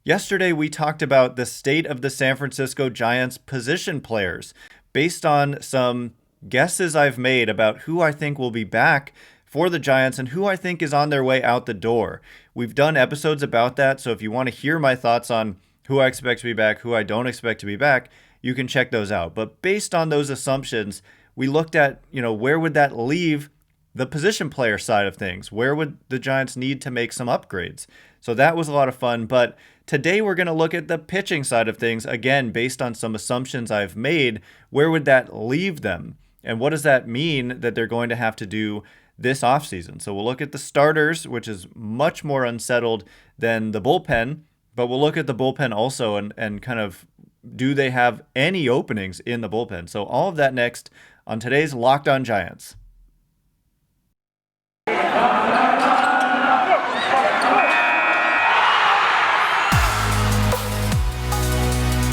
Yesterday, we talked about the state of the San Francisco Giants position players based on some guesses I've made about who I think will be back for the Giants and who I think is on their way out the door. We've done episodes about that, so if you want to hear my thoughts on who I expect to be back, who I don't expect to be back, you can check those out. But based on those assumptions, we looked at, where would that leave the position player side of things? Where would the Giants need to make some upgrades? So that was a lot of fun. But today we're going to look at the pitching side of things, again, based on some assumptions I've made. Where would that leave them? And what does that mean that they're going to have to do this offseason? So we'll look at the starters, which is much more unsettled than the bullpen. But we'll look at the bullpen also and kind of, do they have any openings in the bullpen? So all of that next on today's Locked On Giants.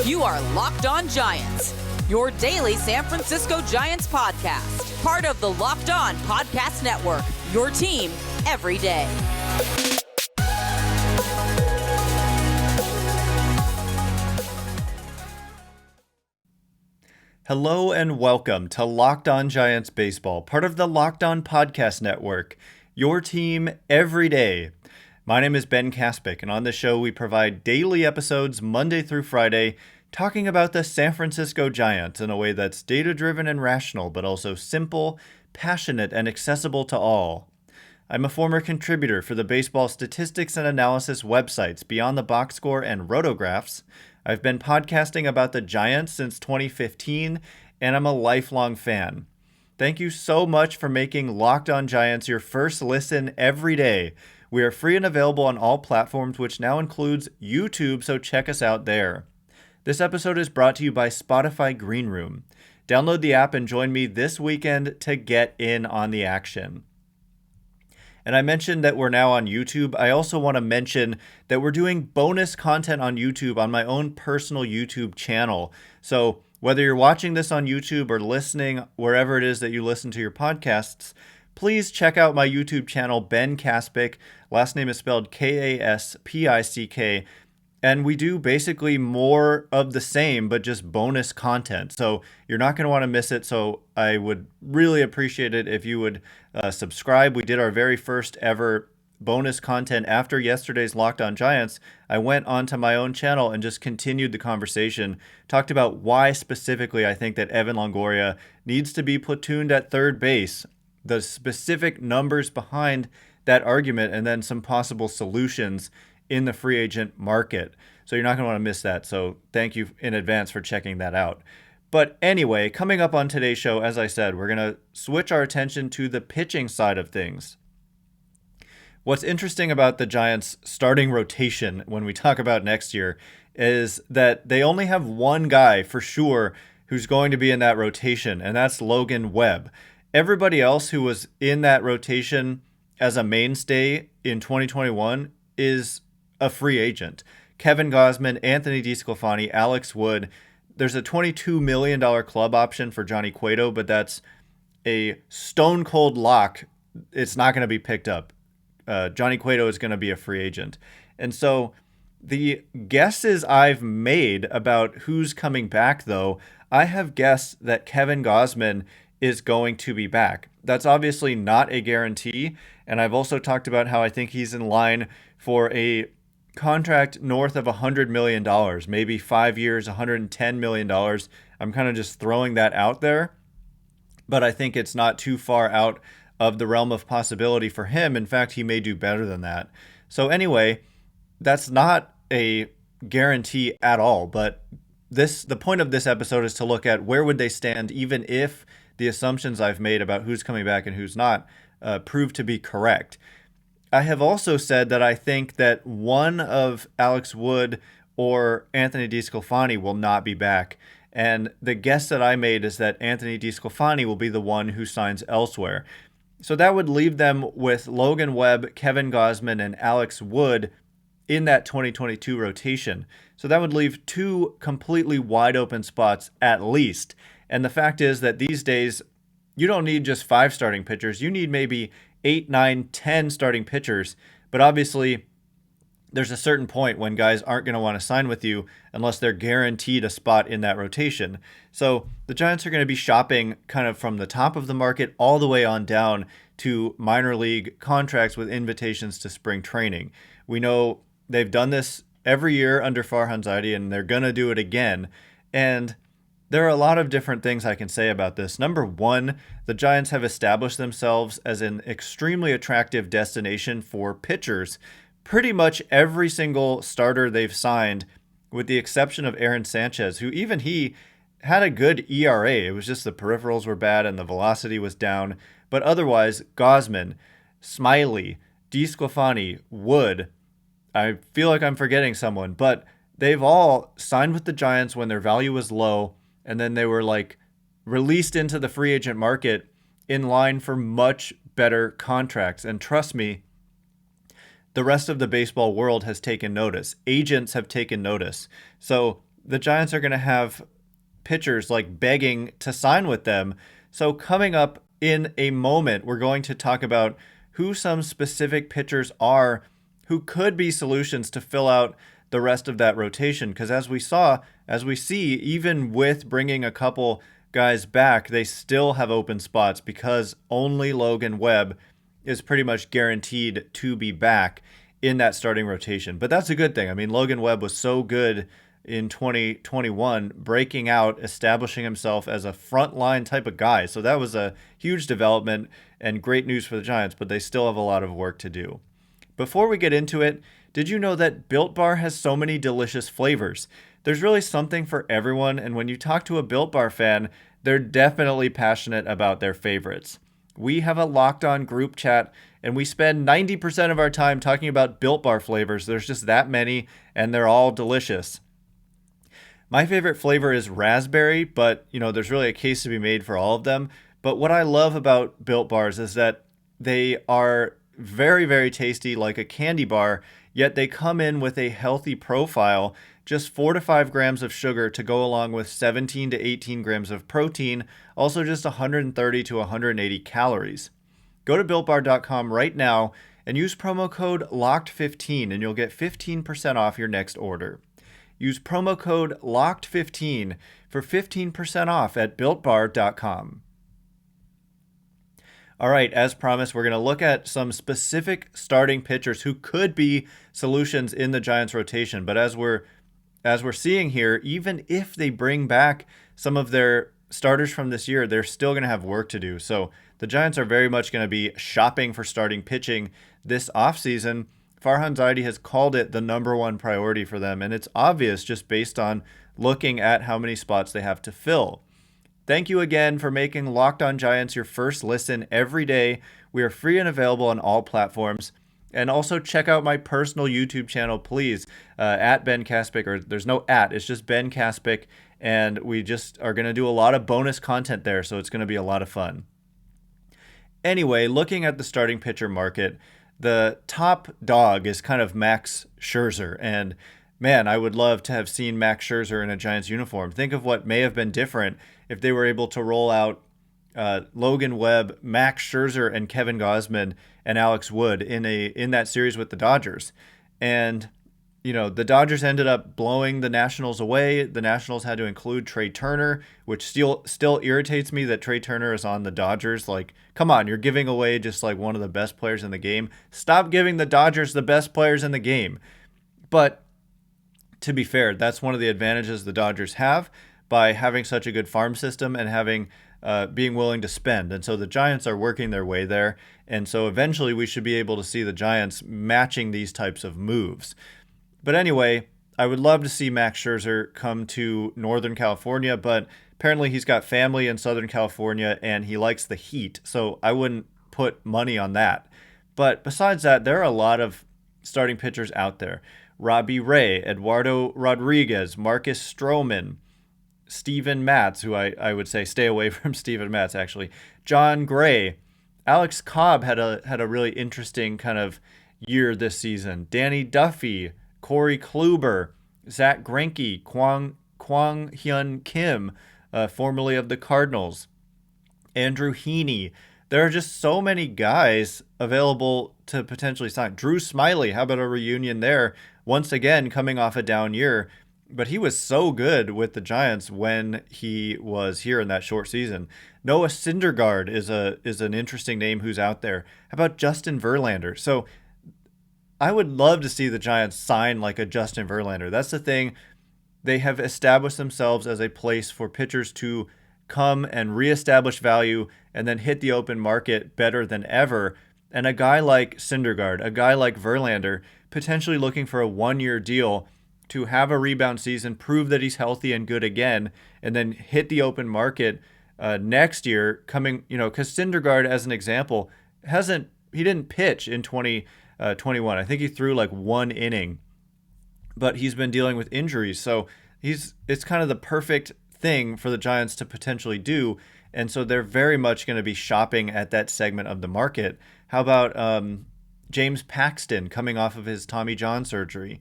You are Locked On Giants, your daily San Francisco Giants podcast. Part of the Locked On Podcast Network, your team every day. Hello and welcome to Locked On Giants Baseball, part of the Locked On Podcast Network, your team every day. My name is Ben Kaspick, and on this show we provide daily episodes Monday through Friday talking about the San Francisco Giants in a way that's data-driven and rational, but also simple, passionate, and accessible to all. I'm a former contributor for the baseball statistics and analysis websites Beyond the Box Score and Rotographs. I've been podcasting about the Giants since 2015, and I'm a lifelong fan. Thank you so much for making Locked On Giants your first listen every day. We are free and available on all platforms, which now includes YouTube, so check us out there. This episode is brought to you by Spotify Green Room. Download the app and join me this weekend to get in on the action. And I mentioned that we're now on YouTube. I also want to mention that we're doing bonus content on YouTube on my own personal YouTube channel. So whether you're watching this on YouTube or listening wherever it is that you listen to your podcasts, please check out my YouTube channel, Ben Kaspick. Last name is spelled Kaspick. And we do basically more of the same, but just bonus content. So you're not going to want to miss it. So I would really appreciate it if you would subscribe. We did our very first ever bonus content after yesterday's Locked On Giants. I went onto my own channel and just continued the conversation, talked about why specifically I think that Evan Longoria needs to be platooned at third base, the specific numbers behind that argument, and then some possible solutions in the free agent market. So you're not going to want to miss that. So thank you in advance for checking that out. But anyway, coming up on today's show, as I said, we're going to switch our attention to the pitching side of things. What's interesting about the Giants' starting rotation when we talk about next year is that they only have one guy for sure who's going to be in that rotation, and that's Logan Webb. Everybody else who was in that rotation as a mainstay in 2021 is a free agent. Kevin Gausman, Anthony DeSclafani, Alex Wood. There's a $22 million club option for Johnny Cueto, but that's a stone cold lock. It's not going to be picked up. Johnny Cueto is going to be a free agent. And so the guesses I've made about who's coming back, though, I have guessed that Kevin Gausman is going to be back. That's obviously not a guarantee. And I've also talked about how I think he's in line for a contract north of $100 million, maybe 5 years, $110 million. I'm kind of just throwing that out there, but I think it's not too far out of the realm of possibility for him. In fact, he may do better than that. So anyway, that's not a guarantee at all, but the point of this episode is to look at where would they stand even if the assumptions I've made about who's coming back and who's not prove to be correct. I have also said that I think that one of Alex Wood or Anthony DeSclafani will not be back. And the guess that I made is that Anthony DeSclafani will be the one who signs elsewhere. So that would leave them with Logan Webb, Kevin Gausman, and Alex Wood in that 2022 rotation. So that would leave two completely wide open spots at least. And the fact is that these days, you don't need just 5 starting pitchers. You need maybe 8, 9, 10 starting pitchers. But obviously, there's a certain point when guys aren't going to want to sign with you unless they're guaranteed a spot in that rotation. So the Giants are going to be shopping kind of from the top of the market all the way on down to minor league contracts with invitations to spring training. We know they've done this every year under Farhan Zaidi, and they're going to do it again. And there are a lot of different things I can say about this. Number one, the Giants have established themselves as an extremely attractive destination for pitchers. Pretty much every single starter they've signed, with the exception of Aaron Sanchez, who even he had a good ERA. It was just the peripherals were bad and the velocity was down. But otherwise, Gausman, Smiley, DeSclafani, Wood, I feel like I'm forgetting someone, but they've all signed with the Giants when their value was low, and then they were like released into the free agent market in line for much better contracts. And trust me, the rest of the baseball world has taken notice. Agents have taken notice. So the Giants are going to have pitchers like begging to sign with them. So coming up in a moment, we're going to talk about who some specific pitchers are who could be solutions to fill out the rest of that rotation. Because as we see, even with bringing a couple guys back, they still have open spots because only Logan Webb is pretty much guaranteed to be back in that starting rotation. But that's a good thing. I mean, Logan Webb was so good in 2021, breaking out, establishing himself as a frontline type of guy. So that was a huge development and great news for the Giants, but they still have a lot of work to do. Before we get into it, did you know that Built Bar has so many delicious flavors? There's really something for everyone, and when you talk to a Built Bar fan, they're definitely passionate about their favorites. We have a Locked On group chat, and we spend 90% of our time talking about Built Bar flavors. There's just that many, and they're all delicious. My favorite flavor is raspberry, but there's really a case to be made for all of them. But what I love about Built Bars is that they are very, very tasty, like a candy bar, yet they come in with a healthy profile, just 4 to 5 grams of sugar to go along with 17 to 18 grams of protein, also just 130 to 180 calories. Go to BuiltBar.com right now and use promo code LOCKED15 and you'll get 15% off your next order. Use promo code LOCKED15 for 15% off at BuiltBar.com. All right, as promised, we're going to look at some specific starting pitchers who could be solutions in the Giants rotation. But as we're seeing here, even if they bring back some of their starters from this year, they're still going to have work to do. So the Giants are very much going to be shopping for starting pitching this offseason. Farhan Zaidi has called it the number one priority for them, and it's obvious just based on looking at how many spots they have to fill. Thank you again for making Locked On Giants your first listen every day. We are free and available on all platforms. And also check out my personal YouTube channel, please, at Ben Kaspick, or there's no at, it's just Ben Kaspick. And we just are going to do a lot of bonus content there, so it's going to be a lot of fun. Anyway, looking at the starting pitcher market, the top dog is kind of Max Scherzer. And man, I would love to have seen Max Scherzer in a Giants uniform. Think of what may have been different if they were able to roll out Logan Webb, Max Scherzer, and Kevin Gausman and Alex Wood in that series with the Dodgers. And the Dodgers ended up blowing the Nationals away. The Nationals had to include Trey Turner, which still irritates me that Trey Turner is on the Dodgers. Like, come on, you're giving away just like one of the best players in the game. Stop giving the Dodgers the best players in the game. But to be fair, that's one of the advantages the Dodgers have by having such a good farm system and having being willing to spend. And so the Giants are working their way there. And so eventually we should be able to see the Giants matching these types of moves. But anyway, I would love to see Max Scherzer come to Northern California, but apparently he's got family in Southern California and he likes the heat. So I wouldn't put money on that. But besides that, there are a lot of starting pitchers out there. Robbie Ray, Eduardo Rodriguez, Marcus Stroman, Steven Matz, who I would say stay away from Steven Matz, actually. John Gray. Alex Cobb had a really interesting kind of year this season. Danny Duffy, Corey Kluber, Zach Greinke, Kwang Hyun Kim, formerly of the Cardinals. Andrew Heaney, there are just so many guys available to potentially sign. Drew Smyly, how about a reunion there? Once again, coming off a down year, but he was so good with the Giants when he was here in that short season. Noah Syndergaard is an interesting name who's out there. How about Justin Verlander? So I would love to see the Giants sign like a Justin Verlander. That's the thing. They have established themselves as a place for pitchers to come and reestablish value and then hit the open market better than ever. And a guy like Syndergaard, a guy like Verlander, potentially looking for a 1-year deal to have a rebound season, prove that he's healthy and good again, and then hit the open market next year coming, because Syndergaard, as an example, he didn't pitch in 2021. I think he threw like 1 inning, but he's been dealing with injuries. So it's kind of the perfect thing for the Giants to potentially do. And so they're very much going to be shopping at that segment of the market. How about James Paxton coming off of his Tommy John surgery?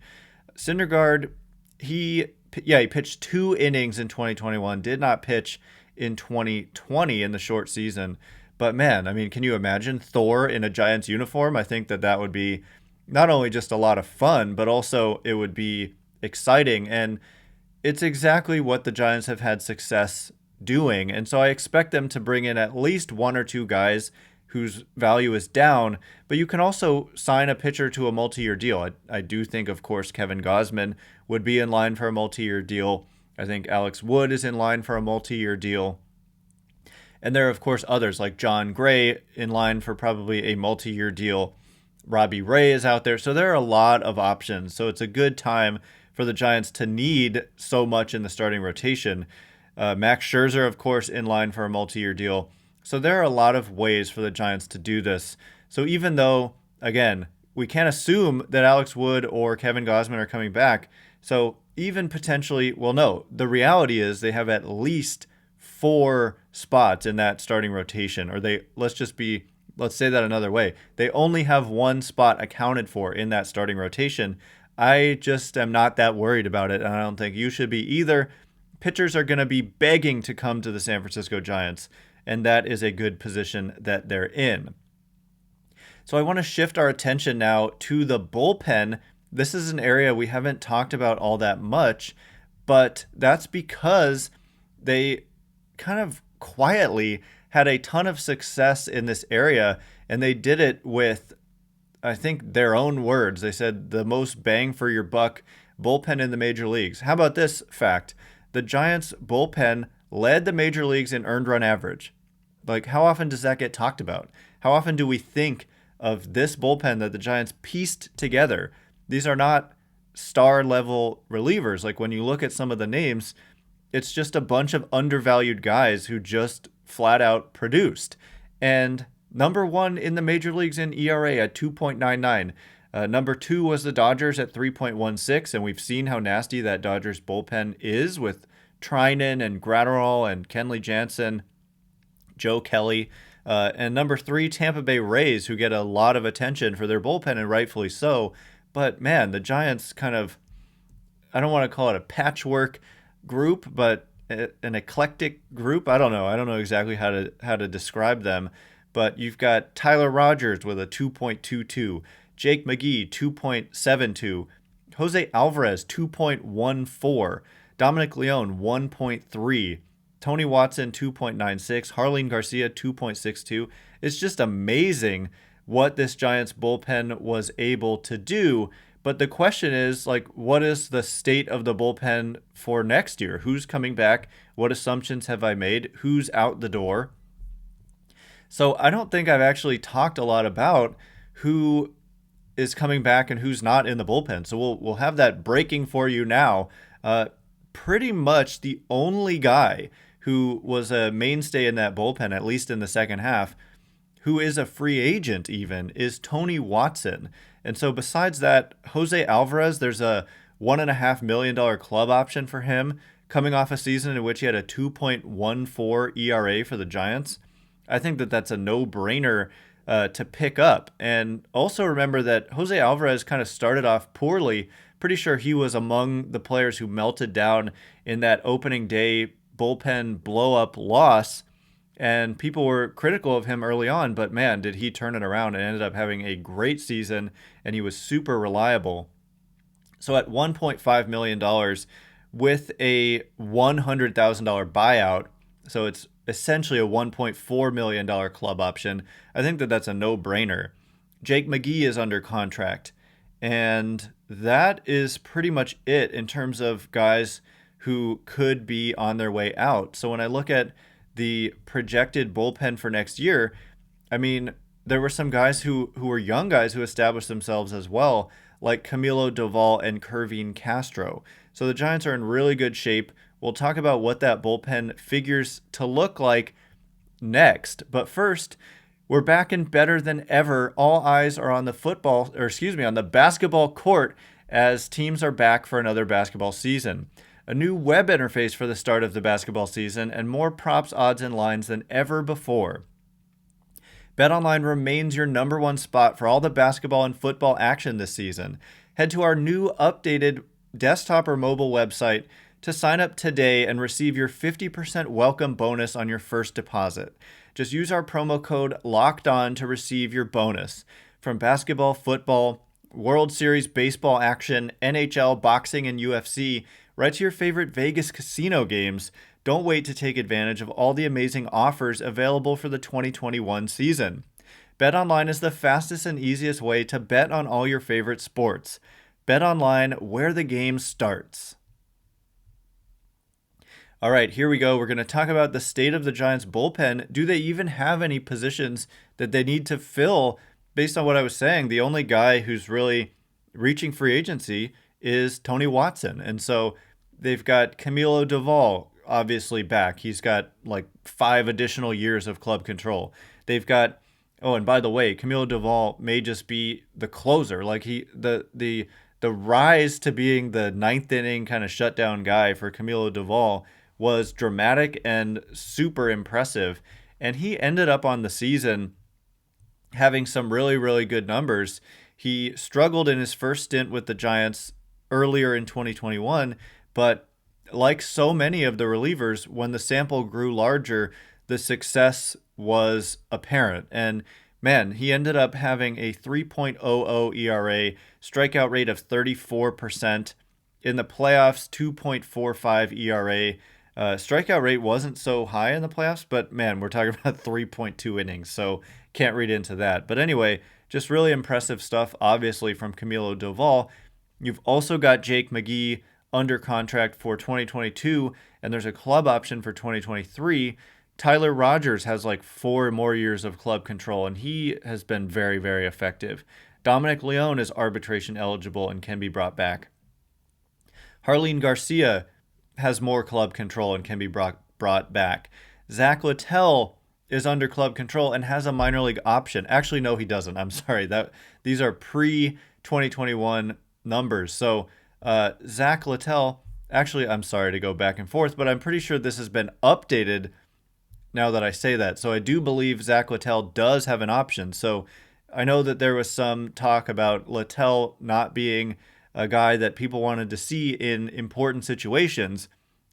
Syndergaard, he pitched 2 innings in 2021, did not pitch in 2020 in the short season. But man, I mean, can you imagine Thor in a Giants uniform? I think that would be not only just a lot of fun, but also it would be exciting. And it's exactly what the Giants have had success doing. And so I expect them to bring in at least 1 or 2 guys whose value is down, but you can also sign a pitcher to a multi-year deal. I do think, of course, Kevin Gausman would be in line for a multi-year deal. I think Alex Wood is in line for a multi-year deal. And there are, of course, others like John Gray in line for probably a multi-year deal. Robbie Ray is out there. So there are a lot of options. So it's a good time for the Giants to need so much in the starting rotation. Max Scherzer, of course, in line for a multi-year deal. So there are a lot of ways for the Giants to do this. So even though, again, we can't assume that Alex Wood or Kevin Gausman are coming back. So even potentially, well, no, the reality is they have at least 4 spots in that starting rotation. Or let's say that another way. They only have 1 spot accounted for in that starting rotation. I just am not that worried about it, and I don't think you should be either. Pitchers are going to be begging to come to the San Francisco Giants, and that is a good position that they're in. So I want to shift our attention now to the bullpen. This is an area we haven't talked about all that much, but that's because they kind of quietly had a ton of success in this area, and they did it with, I think, their own words. They said the most bang for your buck bullpen in the major leagues. How about this fact? The Giants bullpen led the major leagues in earned run average. Like, how often does that get talked about? How often do we think of this bullpen that the Giants pieced together? These are not star level relievers. Like, when you look at some of the names, it's just a bunch of undervalued guys who just flat out produced. And number 1 in the major leagues in ERA at 2.99. Number 2 was the Dodgers at 3.16, and we've seen how nasty that Dodgers bullpen is with Trinan and Gratterall and Kenley Jansen, Joe Kelly. And number 3, Tampa Bay Rays, who get a lot of attention for their bullpen, and rightfully so. But man, the Giants kind of, I don't want to call it a patchwork group, but an eclectic group. I don't know exactly how to describe them. But you've got Tyler Rogers with a 2.22, Jake McGee 2.72, Jose Alvarez 2.14, Dominic Leone 1.3, Tony Watson 2.96, Harleen Garcia 2.62. It's just amazing what this Giants bullpen was able to do. But the question is, like, what is the state of the bullpen for next year? Who's coming back? What assumptions have I made? Who's out the door? So I don't think I've actually talked a lot about who is coming back and who's not in the bullpen. So we'll have that breaking for you now. Pretty much the only guy who was a mainstay in that bullpen, at least in the second half, who is a free agent even, is Tony Watson. And so besides that, Jose Alvarez, there's a $1.5 million club option for him coming off a season in which he had a 2.14 ERA for the Giants. I think that's a no-brainer to pick up. And also remember that Jose Alvarez kind of started off poorly. Pretty sure he was among the players who melted down in that opening day bullpen blow-up loss. And people were critical of him early on, but man, did he turn it around and ended up having a great season, and he was super reliable. So at $1.5 million with a $100,000 buyout, so it's essentially a $1.4 million club option, I think that that's a no-brainer. Jake McGee is under contract, and that is pretty much it in terms of guys who could be on their way out. So when I look at the projected bullpen for next year, I mean, there were some guys who were young guys who established themselves as well, like Camilo Doval and Kervin Castro. So the Giants are in really good shape. We'll talk about what that bullpen figures to look like next. But first, we're back and better than ever. All eyes are on the basketball court as teams are back for another basketball season. A new web interface for the start of the basketball season, and more props, odds, and lines than ever before. BetOnline remains your number one spot for all the basketball and football action this season. Head to our new updated desktop or mobile website to sign up today and receive your 50% welcome bonus on your first deposit. Just use our promo code LOCKEDON to receive your bonus. From basketball, football, World Series baseball action, NHL, boxing, and UFC, right to your favorite Vegas casino games. Don't wait to take advantage of all the amazing offers available for the 2021 season. BetOnline is the fastest and easiest way to bet on all your favorite sports. BetOnline, where the game starts. All right, here we go. We're going to talk about the state of the Giants bullpen. Do they even have any positions that they need to fill? Based on what I was saying, the only guy who's really reaching free agency is Tony Watson. And so they've got Camilo Doval obviously back. He's got like 5 additional years of club control. They've got, oh, and by the way, Camilo Doval may just be the closer. Like the rise to being the 9th inning kind of shutdown guy for Camilo Doval was dramatic and super impressive. And he ended up on the season having some really, really good numbers. He struggled in his first stint with the Giants earlier in 2021, but like so many of the relievers, when the sample grew larger, the success was apparent. And man, he ended up having a 3.00 ERA, strikeout rate of 34%. In the playoffs, 2.45 ERA. Strikeout rate wasn't so high in the playoffs, but man, we're talking about 3.2 innings, so can't read into that. But anyway, just really impressive stuff, obviously, from Camilo Doval. You've also got Jake McGee under contract for 2022, and there's a club option for 2023. Tyler Rogers has like 4 more years of club control, and he has been very, very effective. Dominic Leone is arbitration eligible and can be brought back. Harleen Garcia has more club control and can be brought back. Zach Littell is under club control and has a minor league option. Actually, no, he doesn't. I'm sorry. These are pre-2021 numbers. So Zach Littell, actually, I'm sorry to go back and forth, but I'm pretty sure this has been updated now that I say that. So I do believe Zach Littell does have an option. So I know that there was some talk about Littell not being a guy that people wanted to see in important situations.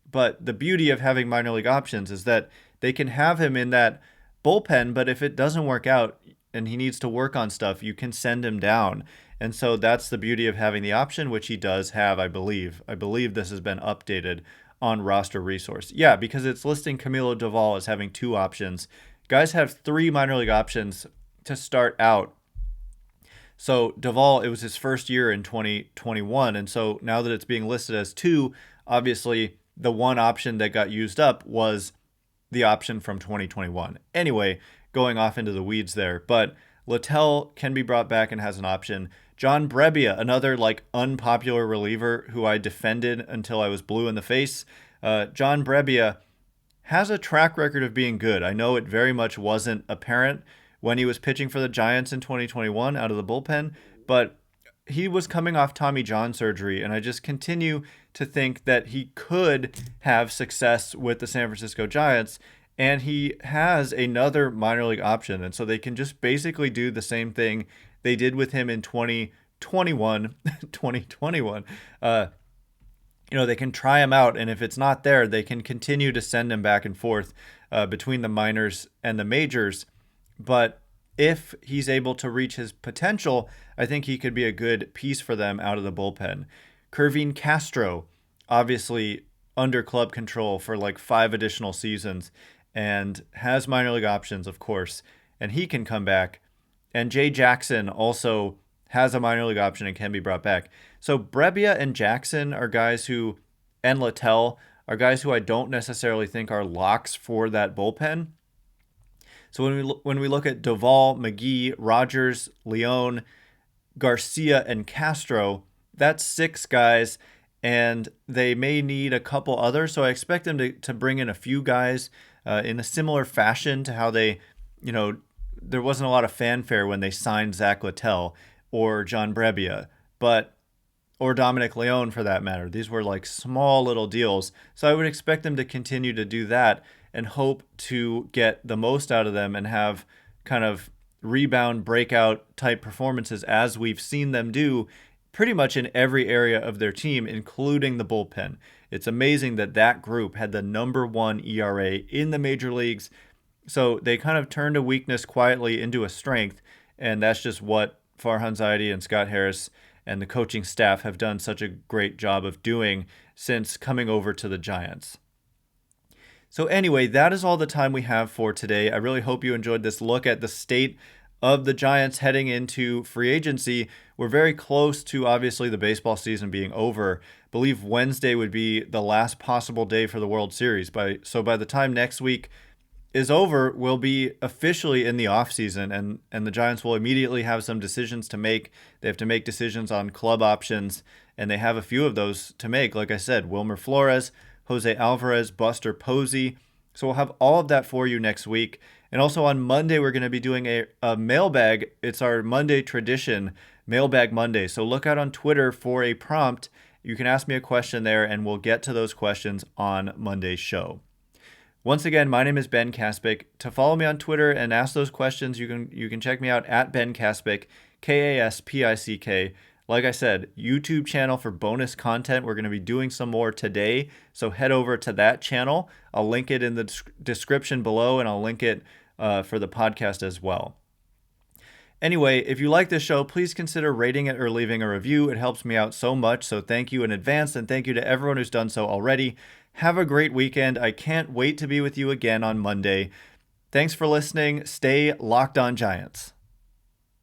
But the beauty of having minor league options is that they can have him in that bullpen, but if it doesn't work out and he needs to work on stuff, you can send him down. And so that's the beauty of having the option, which he does have, I believe. I believe this has been updated on Roster Resource. Yeah, because it's listing Camilo Doval as having 2 options. Guys have 3 minor league options to start out. So Doval, it was his first year in 2021. And so now that it's being listed as 2, obviously the one option that got used up was the option from 2021. Anyway, going off into the weeds there. But Littell can be brought back and has an option. John Brebbia, another like unpopular reliever who I defended until I was blue in the face. John Brebbia has a track record of being good. I know it very much wasn't apparent when he was pitching for the Giants in 2021 out of the bullpen, but he was coming off Tommy John surgery, and I just continue to think that he could have success with the San Francisco Giants, and he has another minor league option, and so they can just basically do the same thing they did with him in 2021. They can try him out, and if it's not there, they can continue to send him back and forth between the minors and the majors. But if he's able to reach his potential, I think he could be a good piece for them out of the bullpen. Kervin Castro, obviously under club control for like 5 additional seasons and has minor league options, of course, and he can come back. And Jay Jackson also has a minor league option and can be brought back. So Brebbia and Jackson are guys who, and Littell, are guys who I don't necessarily think are locks for that bullpen. So when we look at Duvall, McGee, Rogers, Leone, Garcia, and Castro, that's 6 guys, and they may need a couple others. So I expect them to bring in a few guys in a similar fashion to how they, there wasn't a lot of fanfare when they signed Zach Littell or John Brebbia, or Dominic Leone for that matter. These were like small little deals. So I would expect them to continue to do that and hope to get the most out of them and have kind of rebound breakout type performances as we've seen them do pretty much in every area of their team, including the bullpen. It's amazing that group had the number 1 ERA in the major leagues. So they kind of turned a weakness quietly into a strength, and that's just what Farhan Zaidi and Scott Harris and the coaching staff have done such a great job of doing since coming over to the Giants. So anyway, that is all the time we have for today. I really hope you enjoyed this look at the state of the Giants heading into free agency. We're very close to, obviously, the baseball season being over. I believe Wednesday would be the last possible day for the World Series. So by the time next week is over, we'll be officially in the offseason, and the Giants will immediately have some decisions to make. They have to make decisions on club options, and they have a few of those to make. Like I said, Wilmer Flores, Jose Alvarez, Buster Posey. So we'll have all of that for you next week. And also on Monday, we're going to be doing a mailbag. It's our Monday tradition, Mailbag Monday. So look out on Twitter for a prompt. You can ask me a question there, and we'll get to those questions on Monday's show. Once again, my name is Ben Kaspick. To follow me on Twitter and ask those questions, you can check me out at Ben Kaspick, Kaspick. Like I said, YouTube channel for bonus content. We're going to be doing some more today, so head over to that channel. I'll link it in the description below, and I'll link it for the podcast as well. Anyway, if you like this show, please consider rating it or leaving a review. It helps me out so much, so thank you in advance, and thank you to everyone who's done so already. Have a great weekend. I can't wait to be with you again on Monday. Thanks for listening. Stay locked on Giants.